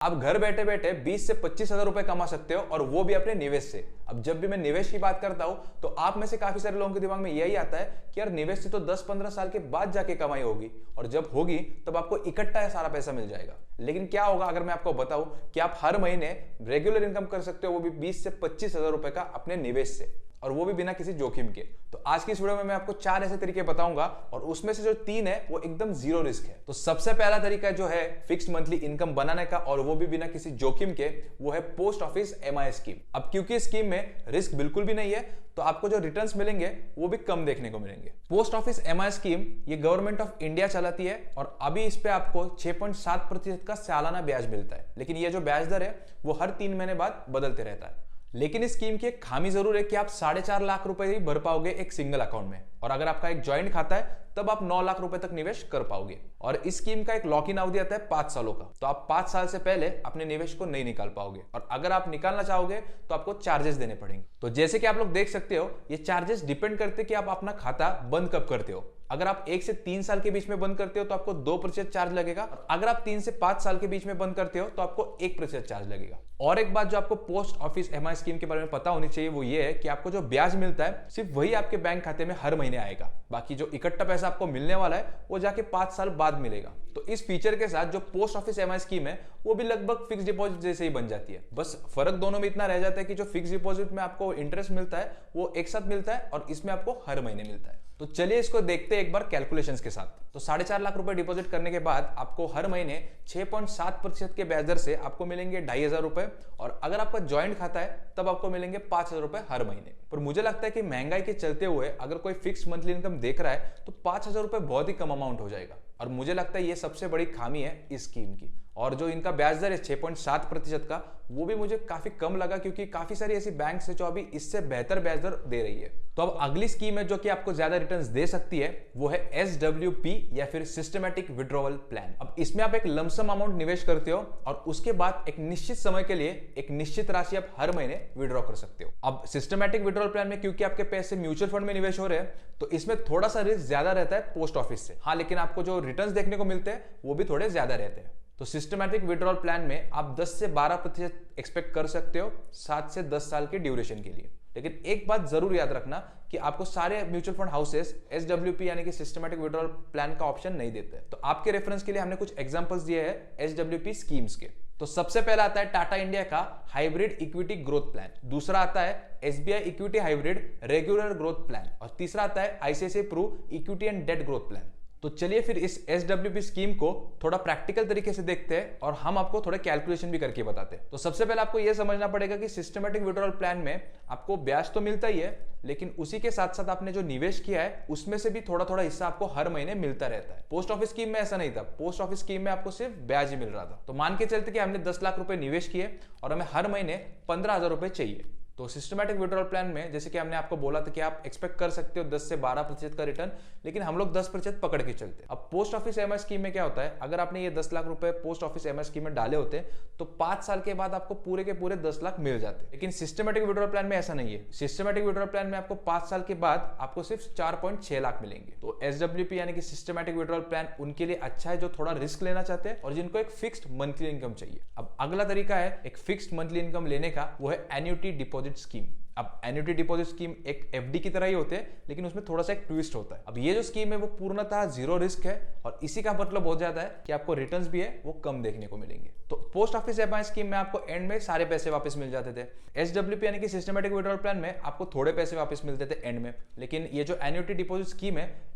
आप घर बैठे बैठे 20 से 25 हजार रुपए कमा सकते हो, और वो भी अपने निवेश से। अब जब भी मैं निवेश की बात करता हूं तो आप में से काफी सारे लोगों के दिमाग में यही आता है कि यार निवेश से तो 10-15 साल के बाद जाके कमाई होगी, और जब होगी तब आपको इकट्ठा सारा पैसा मिल जाएगा। लेकिन क्या होगा अगर मैं आपको बताऊं कि आप हर महीने रेगुलर इनकम कर सकते हो, वो भी 20 से 25 हजार रुपए का अपने निवेश से, और वो भी बिना किसी जोखिम के। तो आज की इस वीडियो में मैं आपको 4 ऐसे तरीके बताऊंगा, और उसमें से जो 3 है वो एकदम जीरो रिस्क है। तो सबसे पहला तरीका जो है फिक्स्ड मंथली इनकम बनाने का, और वो भी बिना किसी जोखिम के, वो है पोस्ट ऑफिस एमआई स्कीम। अब क्योंकि इस स्कीम में रिस्क बिल्कुल भी नहीं है, तो आपको जो रिटर्न्स मिलेंगे वो भी कम देखने को मिलेंगे। पोस्ट ऑफिस एमआई स्कीम ये गवर्नमेंट ऑफ इंडिया चलाती है, और अभी इस पे आपको 6.7% का सालाना ब्याज मिलता है। लेकिन ये जो ब्याज दर है वो हर 3 महीने बाद बदलते रहता है। लेकिन इस स्कीम की एक खामी जरूर है कि आप 4.5 लाख रुपए ही भर पाओगे एक सिंगल अकाउंट में, और अगर आपका एक ज्वाइंट खाता है तब आप 9 लाख रुपए तक निवेश कर पाओगे। और इस स्कीम का एक लॉक इन अवधि आता है 5 सालों का, तो आप 5 साल से पहले अपने निवेश को नहीं निकाल पाओगे, और अगर आप निकालना चाहोगे तो आपको चार्जेस देने पड़ेंगे। तो जैसे कि आप लोग देख सकते हो, ये चार्जेस डिपेंड करते हैं कि आप अपना खाता बंद कब करते हो। अगर आप 1 से 3 साल के बीच में बंद करते हो तो आपको 2% चार्ज लगेगा, और अगर आप 3 से 5 साल के बीच में बंद करते हो तो आपको 1% चार्ज लगेगा। और एक बात जो आपको पोस्ट ऑफिस एमआई स्कीम के बारे में पता होनी चाहिए, वो ये है कि आपको जो ब्याज मिलता है सिर्फ वही आपके बैंक खाते में हर महीने आएगा। बाकी जो इकट्ठा पैसा आपको मिलने वाला है वो जाके 5 साल बाद मिलेगा। तो इस फीचर के साथ जो पोस्ट ऑफिस एमआई स्कीम है वो भी लगभग फिक्स डिपॉजिट जैसे ही बन जाती है। बस फर्क दोनों में इतना रह जाता है कि जो फिक्स डिपॉजिट में आपको इंटरेस्ट मिलता है वो एक साथ मिलता है, और इसमें आपको हर महीने मिलता है। तो चलिए इसको देखते हैं एक बार कैलकुलेशंस के साथ। तो 4.5 लाख रुपए डिपॉजिट करने के बाद आपको हर महीने 6.7% के ब्याज दर से आपको मिलेंगे 2,500 रुपए, और अगर आपका ज्वाइंट खाता है तब आपको मिलेंगे 5,000 रुपए हर महीने। पर मुझे लगता है कि महंगाई के चलते हुए अगर कोई फिक्स मंथली इनकम देख रहा है तो 5,000 रुपए बहुत ही कम अमाउंट हो जाएगा, और मुझे लगता है ये सबसे बड़ी खामी है इस स्कीम की। और जो इनका ब्याज दर है 6.7% का, वो भी मुझे काफी कम लगा, क्योंकि काफी सारी ऐसी बैंक्स है जो अभी इससे बेहतर ब्याज दर दे रही है। तो अब अगली स्कीम है जो कि आपको ज्यादा रिटर्न्स दे सकती है, वो है SWP या फिर सिस्टमैटिक विड्रॉवल प्लान। अब इसमें आप एक लमसम अमाउंट निवेश करते हो, और उसके बाद एक निश्चित समय के लिए एक निश्चित राशि आप हर महीने विड्रॉ कर सकते हो। अब सिस्टमैटिक विड्रॉवल प्लान में क्योंकि आपके पैसे म्यूचुअल फंड में निवेश हो रहे हैं, तो इसमें थोड़ा सा रिस्क ज्यादा रहता है पोस्ट ऑफिस से। हाँ, लेकिन आपको जो रिटर्न्स देखने को मिलते हैं वो भी थोड़े ज्यादा रहते हैं। तो सिस्टमैटिक विड्रॉल प्लान में आप 10 से 12% एक्सपेक्ट कर सकते हो 7 से 10 साल के ड्यूरेशन के लिए। लेकिन एक बात जरूर याद रखना कि आपको सारे म्यूचुअल फंड हाउसेस SWP यानी कि सिस्टमैटिक विड्रॉल प्लान का ऑप्शन नहीं देते। तो आपके रेफरेंस के लिए हमने कुछ एग्जांपल्स दिए हैं SWP स्कीम्स के। तो सबसे पहला आता है टाटा इंडिया का हाइब्रिड इक्विटी ग्रोथ प्लान, दूसरा आता है SBI equity hybrid regular growth plan, और तीसरा आता है ICICI Pru equity and debt growth plan. तो चलिए फिर इस SWP स्कीम को थोड़ा प्रैक्टिकल तरीके से देखते हैं, और हम आपको थोड़े कैलकुलेशन भी करके बताते हैं। तो सबसे पहले आपको यह समझना पड़ेगा कि सिस्टमैटिक विड्रॉल प्लान में आपको ब्याज तो मिलता ही है, लेकिन उसी के साथ साथ आपने जो निवेश किया है उसमें से भी थोड़ा थोड़ा हिस्सा आपको हर महीने मिलता रहता है। पोस्ट ऑफिस स्कीम में ऐसा नहीं था। पोस्ट ऑफिस स्कीम में आपको सिर्फ ब्याज ही मिल रहा था। तो मान के चलते कि हमने 10 लाख रुपए निवेश किए और हमें हर महीने 15,000 रुपए चाहिए। तो सिस्टमैटिक विड्रॉल प्लान में जैसे कि हमने आपको बोला था कि आप एक्सपेक्ट कर सकते हो 10 से 12% का रिटर्न, लेकिन हम लोग 10% पकड़ के चलते हैं। अब पोस्ट ऑफिस एमआई स्कीम में क्या होता है, अगर आपने ये 10 लाख रुपए पोस्ट ऑफिस एमआई स्कीम में डाले होते तो 5 साल के बाद आपको पूरे के पूरे 10 लाख मिल जाते। लेकिन सिस्टमैटिक विड्रॉल प्लान में ऐसा नहीं है। सिस्टमैटिक विड्रॉल प्लान में आपको 5 साल के बाद आपको सिर्फ 4.6 लाख मिलेंगे। तो SWP यानी कि सिस्टमैटिक विड्रॉल प्लान उनके लिए अच्छा है जो थोड़ा रिस्क लेना चाहते हैं और जिनको एक फिक्स्ड मंथली इनकम चाहिए। अब अगला तरीका है एक फिक्स्ड मंथली इनकम लेने का, वो है एन्युटी डिपॉजिट स्कीम। अब एन्युटी डिपॉजिट स्कीम एक FD की तरह ही होते हैं, लेकिन उसमें थोड़ा सा एक ट्विस्ट होता है। अब ये जो स्कीम है वो पूर्णतः जीरो रिस्क है, और इसी का मतलब हो जाता है कि आपको रिटर्न्स भी है वो कम देखने को मिलेंगे। तो पोस्ट ऑफिस एमआई स्कीम में आपको एंड में सारे पैसे वापस मिल जाते थे। SWP यानी कि सिस्टमैटिक विड्रॉल प्लान में आपको थोड़े पैसे वापस मिलते थे एंड में, लेकिन ये जो एन्युटी डिपॉजिट स्कीम है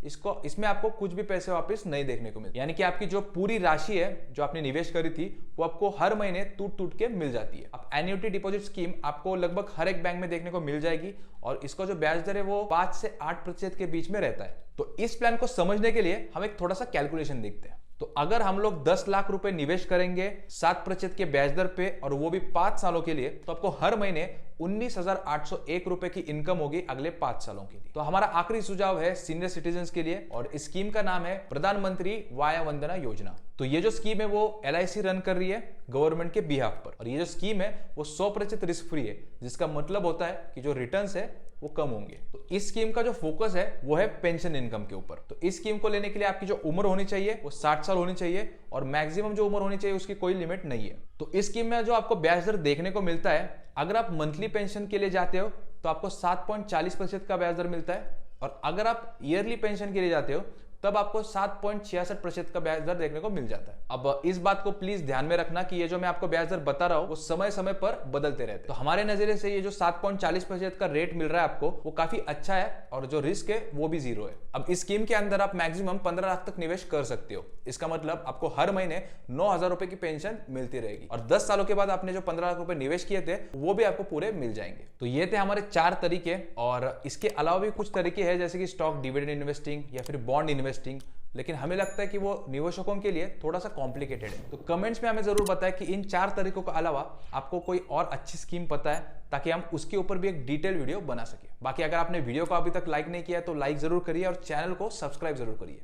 इसमें आपको कुछ भी पैसे वापस नहीं देखने को मिलते। यानी कि आपकी जो पूरी राशि है जो आपने निवेश करी थी वो आपको हर महीने टूट टूट के मिल जाती है। अब एन्युटी डिपॉजिट स्कीम आपको लगभग हर एक बैंक में देखने को मिल जाएगी, और इसका जो ब्याज दर है वो 5 से 8% के बीच में रहता है। तो इस प्लान को समझने के लिए हम एक थोड़ा सा कैलकुलेशन देखते हैं। तो अगर हम लोग 10 लाख रुपए निवेश करेंगे 7% के ब्याज दर पे, और वो भी 5 सालों के लिए, तो आपको हर महीने 19,801 रुपए की इनकम होगी अगले 5 सालों के लिए। तो हमारा आखिरी सुझाव है सीनियर सिटीजन के लिए, और इस स्कीम का नाम है प्रधानमंत्री वाया वंदना योजना। तो ये जो स्कीम है वो LIC रन कर रही है गवर्नमेंट के बिहाफ पर, और ये जो स्कीम है वो 100% रिस्क फ्री है, जिसका मतलब होता है कि जो रिटर्न्स है वो कम होंगे। तो इस स्कीम का जो फोकस है वो है पेंशन इनकम के ऊपर। तो इस स्कीम को लेने के लिए आपकी जो उम्र होनी चाहिए वो 60 साल होनी चाहिए, और मैक्सिमम जो उम्र होनी चाहिए उसकी कोई लिमिट नहीं है। तो इस स्कीम में जो आपको ब्याज दर देखने को मिलता है, अगर आप मंथली पेंशन के लिए जाते हो तो आपको 7.40% का ब्याज दर मिलता है, और अगर आप ईयरली पेंशन के लिए जाते हो तब आपको 7.66% का ब्याज दर देखने को मिल जाता है। अब इस बात को प्लीज ध्यान में रखना कि ये जो मैं आपको ब्याज दर बता रहा हूं वो समय समय पर बदलते रहते हैं। तो हमारे नजरिए से ये जो 7.40% का रेट मिल रहा है आपको वो काफी अच्छा है, और जो रिस्क है वो भी 0 है। अब इस स्कीम के अंदर आप मैक्सिमम 15 लाख तक निवेश कर सकते हो। इसका मतलब आपको हर महीने 9,000 रुपए की पेंशन मिलती रहेगी, और 10 सालों के बाद आपने जो 15 लाख रुपए निवेश किए थे वो भी आपको पूरे मिल जाएंगे। तो ये थे हमारे 4 तरीके, और इसके अलावा भी कुछ तरीके हैं जैसे कि स्टॉक डिविडेंड इन्वेस्टिंग या फिर बॉन्ड इन्वेस्टिंग, लेकिन हमें लगता है कि वो निवेशकों के लिए थोड़ा सा कॉम्प्लिकेटेड है। तो कमेंट्स में हमें जरूर बताएं कि इन 4 तरीकों के अलावा आपको कोई और अच्छी स्कीम पता है, ताकि हम उसके ऊपर भी एक डिटेल वीडियो बना सके। बाकी अगर आपने वीडियो को अभी तक लाइक नहीं किया है तो लाइक जरूर करिए, और चैनल को सब्सक्राइब जरूर करिए।